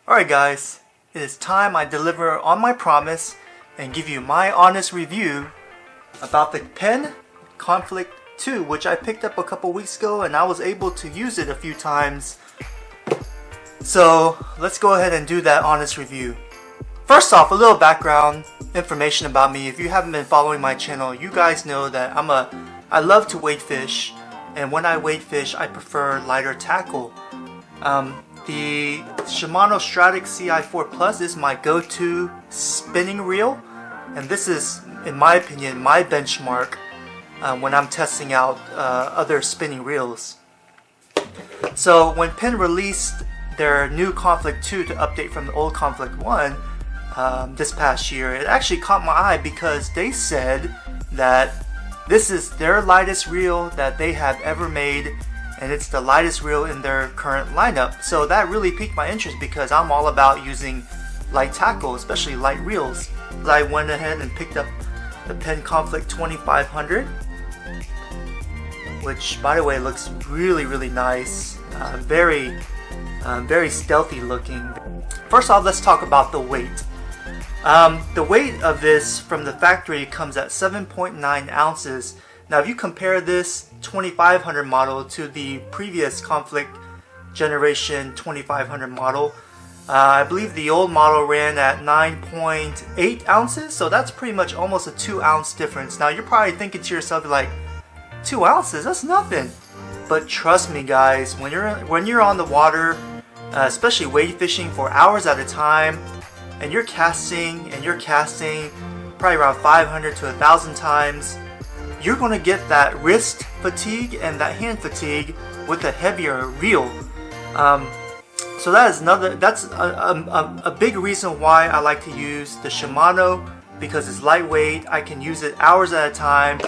Alright guys, it is time I deliver on my promise and give you my honest review about the Penn Conflict 2, which I picked up a couple weeks ago and I was able to use it a few times. So let's go ahead and do that honest review. First off, a little background information about me. If you haven't been following my channel, you guys know that I love to wade fish, and when I wade fish I prefer lighter tackle. The Shimano Stradic CI4 Plus is my go-to spinning reel, and this is, in my opinion, my benchmark when I'm testing out other spinning reels. So when Penn released their new Conflict 2 to update from the old Conflict 1 this past year, it actually caught my eye because they said that this is their lightest reel that they have ever made, and it's the lightest reel in their current lineup. So that really piqued my interest because I'm all about using light tackle, especially light reels. I went ahead and picked up the Penn Conflict 2500, which by the way looks really nice, very stealthy looking. First off, let's talk about the weight. The weight of this from the factory comes at 7.9 ounces. Now if you compare this 2500 model to the previous Conflict generation 2500 model, I believe the old model ran at 9.8 ounces, so that's pretty much almost a 2 ounce difference. Now you're probably thinking to yourself like, 2 ounces, that's nothing. But trust me guys, when you're on the water, especially wade fishing for hours at a time, and you're casting probably around 500 to 1,000 times, you're going to get that wrist fatigue and that hand fatigue with a heavier reel. So that's a big reason why I like to use the Shimano, because it's lightweight. I can use it hours at a time,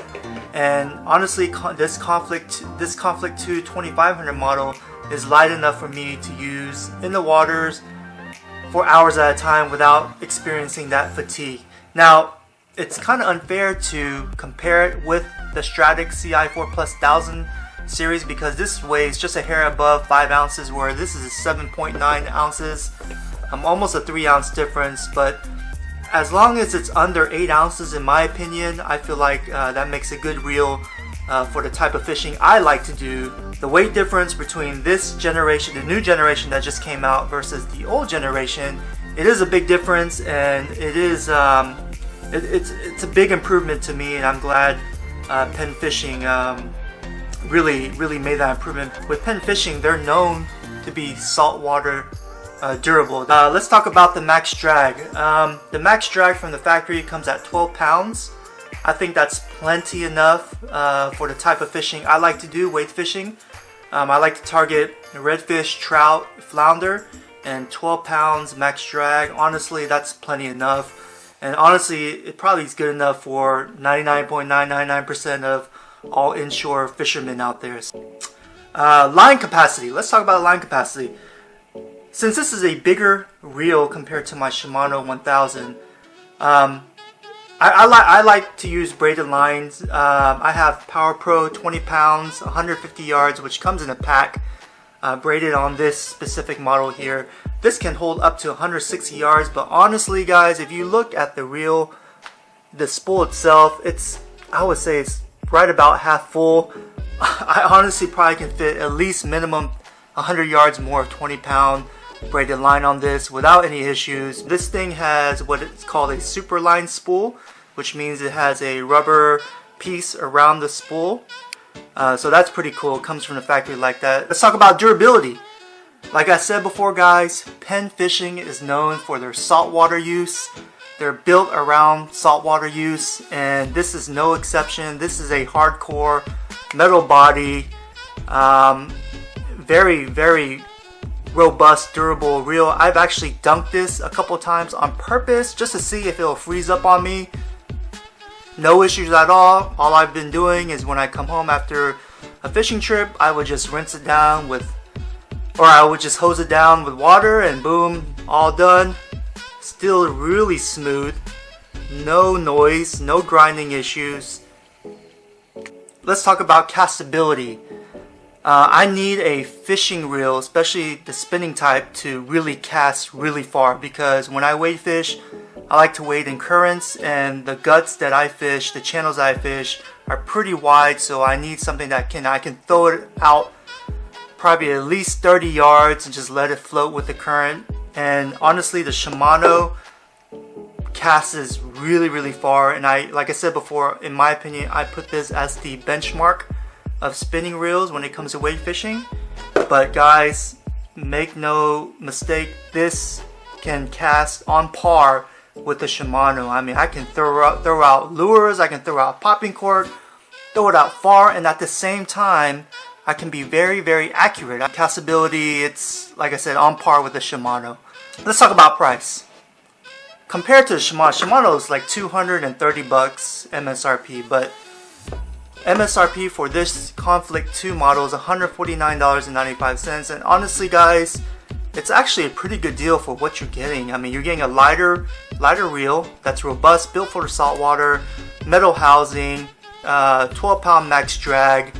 and honestly this Conflict 2 2500 model is light enough for me to use in the waters for hours at a time without experiencing that fatigue. Now it's kind of unfair to compare it with the Stradic CI4 Plus 1000 series because this weighs just a hair above 5 ounces, where this is 7.9 ounces. Almost a 3 ounce difference, but as long as it's under 8 ounces, in my opinion, I feel like that makes a good reel for the type of fishing I like to do. The weight difference between this generation, the new generation that just came out, versus the old generation, it is a big difference, and it is it's a big improvement to me, and I'm glad Penn Fishing really made that improvement. With Penn Fishing, they're known to be saltwater durable. Let's talk about the max drag. The max drag from the factory comes at 12 pounds. I think that's plenty enough for the type of fishing I like to do, wade fishing. I like to target redfish, trout, flounder, and 12 pounds max drag. Honestly, that's plenty enough. And honestly, it probably is good enough for 99.999% of all inshore fishermen out there. Line capacity. Let's talk about line capacity. Since this is a bigger reel compared to my Shimano 1000, I like to use braided lines. I have Power Pro 20 pounds, 150 yards, which comes in a pack, braided on this specific model here. This can hold up to 160 yards, but honestly guys, if you look at the reel, the spool itself, I would say it's right about half full. I honestly probably can fit at least minimum 100 yards more of 20 pound braided line on this without any issues. This thing has what it's called a super line spool, which means it has a rubber piece around the spool. So that's pretty cool. It comes from the factory like that. Let's talk about durability. Like I said before guys, Penn Fishing is known for their saltwater use. They're built around saltwater use, and this is no exception. This is a hardcore metal body, very robust, durable reel. I've actually dunked this a couple times on purpose just to see if it'll freeze up on me. No issues at all. All I've been doing is when I come home after a fishing trip, I would just rinse it down I would just hose it down with water, and boom, all done. Still really smooth, no noise, no grinding issues. Let's talk about castability. I need a fishing reel, especially the spinning type, to really cast really far, because when I wade fish, I like to wade in currents, and the guts that I fish, the channels I fish, are pretty wide, so I need something that I can throw it out probably at least 30 yards and just let it float with the current. And honestly, the Shimano casts really far, and like I said before, in my opinion, I put this as the benchmark of spinning reels when it comes to wade fishing. But guys, make no mistake, this can cast on par with the Shimano. I mean, I can throw out lures, I can throw out popping cork, throw it out far, and at the same time I can be very accurate. Castability, it's like I said, on par with the Shimano. Let's talk about price. Compared to the Shimano is like 230 bucks MSRP, but MSRP for this Conflict 2 model is $149.95, and honestly guys, it's actually a pretty good deal for what you're getting. I mean, you're getting a lighter reel that's robust, built for the saltwater, metal housing, 12-pound max drag,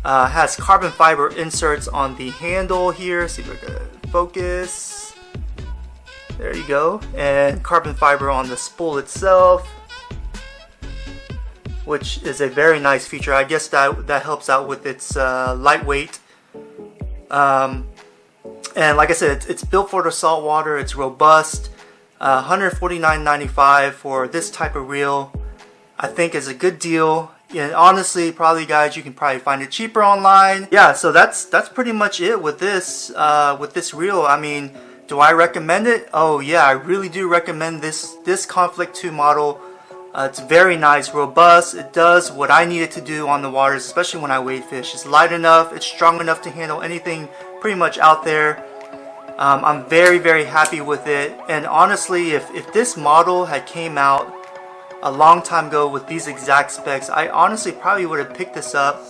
has carbon fiber inserts on the handle here. See if I can focus. There you go, and carbon fiber on the spool itself, which is a very nice feature. I guess that helps out with its lightweight. And like I said, it's built for the saltwater. It's robust. $149.95 for this type of reel, I think, is a good deal. And honestly, probably guys, you can probably find it cheaper online. Yeah, so that's pretty much it with this reel. I mean, do I recommend it? Oh yeah, I really do recommend this Conflict 2 model. It's very nice, robust. It does what I need it to do on the waters, especially when I wade fish. It's light enough, it's strong enough to handle anything pretty much out there. I'm very happy with it. And honestly, if this model had came out a long time ago with these exact specs, I honestly probably would have picked this up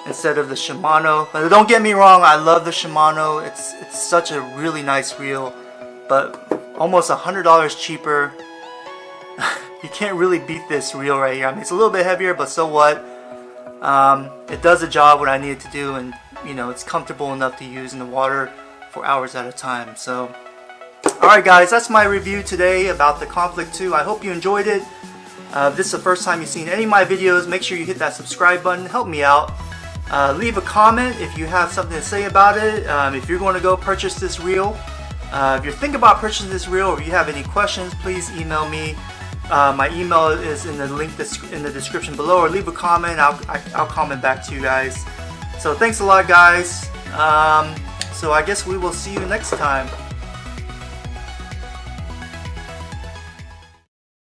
instead of the Shimano. But don't get me wrong, I love the Shimano. It's such a really nice reel, but almost $100 cheaper. You can't really beat this reel right here. I mean, it's a little bit heavier, but so what? It does the job what I need it to do, and you know, it's comfortable enough to use in the water for hours at a time. So, alright guys, that's my review today about the Conflict 2. I hope you enjoyed it. If this is the first time you've seen any of my videos, make sure you hit that subscribe button. Help me out. Leave a comment if you have something to say about it. If you're going to go purchase this reel, if you're thinking about purchasing this reel, or if you have any questions, please email me. My email is in the link in the description below, or leave a comment. I'll comment back to you guys. So thanks a lot guys. So I guess we will see you next time.